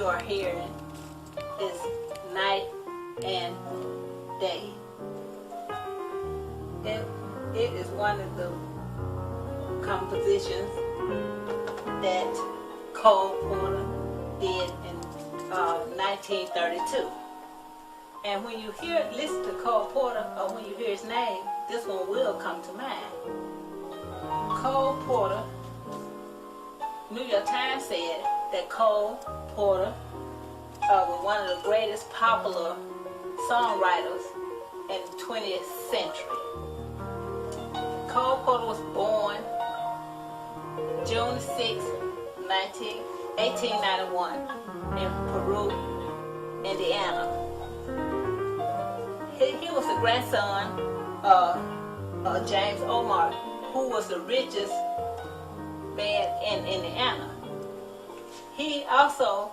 you are hearing is Night and Day. It is one of the compositions that Cole Porter did in 1932. And when you listen to Cole Porter, or when you hear his name, this one will come to mind. Cole Porter, New York Times said that Cole Porter was one of the greatest popular songwriters in the 20th century. Cole Porter was born June 6, 1891 in Peru, Indiana. He was the grandson of James Omar, who was the richest man in Indiana. He also,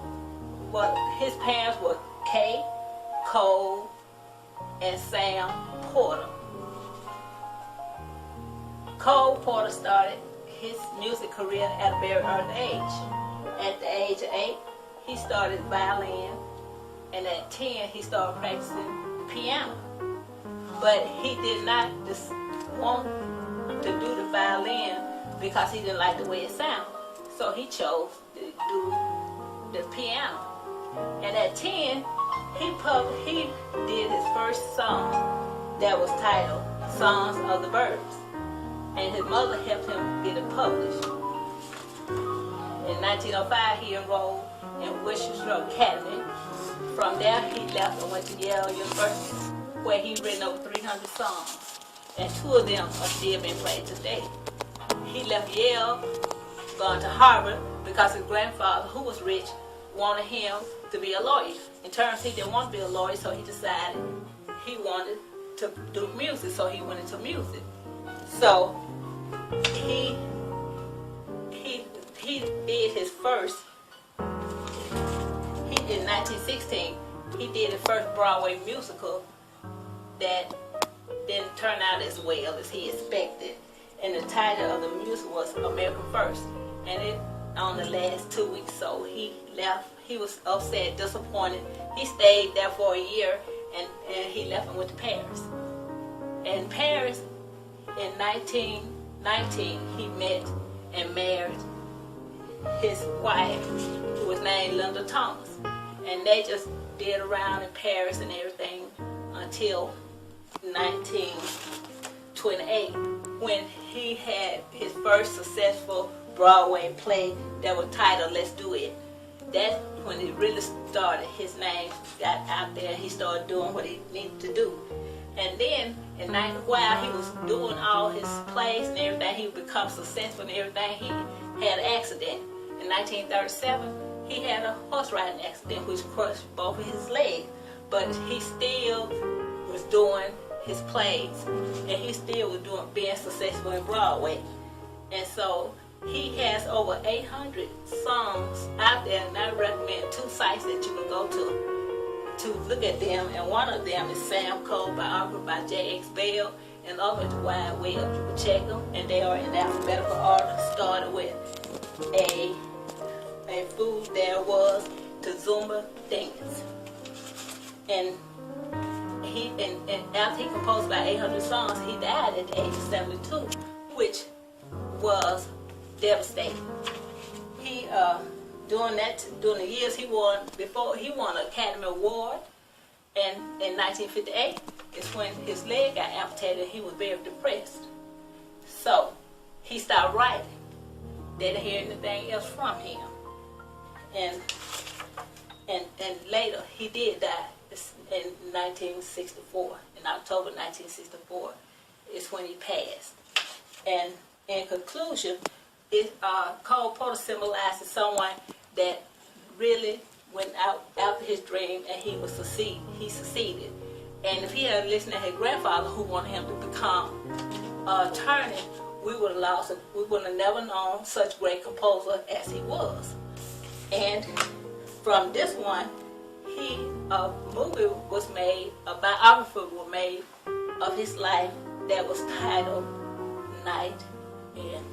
his parents were Kay, Cole, and Sam Porter. Cole Porter started his music career at a very early age. At the age of 8, he started violin, and at 10, he started practicing piano. But he did not just want to do the violin because he didn't like the way it sounded. So he chose to do the piano. And at 10, he did his first song that was titled Songs of the Birds. And his mother helped him get it published. In 1905, he enrolled in Worcester Academy. From there, he left and went to Yale University, where he written over 300 songs, and 2 of them are still being played today. He left Yale, gone to Harvard, because his grandfather, who was rich, wanted him to be a lawyer. In terms, he didn't want to be a lawyer, so he decided he wanted to do music, so he went into music. So he did his first. In 1916, he did his first Broadway musical that didn't turn out as well as he expected. And the title of the musical was American First. And it only lasted 2 weeks, so he left. He was upset, disappointed. He stayed there for a year, and he left and went to Paris. In Paris, in 1919, he met and married his wife, who was named Linda Thomas. And they just did around in Paris and everything until 1928, when he had his first successful Broadway play that was titled Let's Do It. That's when it really started. His name got out there. He started doing what he needed to do. And then, while he was doing all his plays and everything, he would become successful and everything, he had an accident. In 1937, he had a horse riding accident which crushed both of his legs. But he still was doing his plays, and he still was being successful in Broadway. And so he has over 800 songs out there, and I recommend 2 sites that you can go to look at them. And one of them is Sam Cole biography by J.X. Bell, and the other is the Wide Web. You can check them, and they are in alphabetical order, started with a food there was to Zumba dance. And after he composed about 800 songs, he died at the age of 72, which was devastating. He during the years he won an Academy Award, and in 1958 is when his leg got amputated and he was very depressed. So he stopped writing. They didn't hear anything else from him. And later he did die in 1964. In October 1964 is when he passed. And in conclusion, Cole Porter symbolizes someone that really went out after his dream, and he succeeded. And if he had listened to his grandfather, who wanted him to become an attorney, we would have lost him. We would have never known such a great composer as he was. And from this one, a movie was made, a biography was made of his life that was titled Night and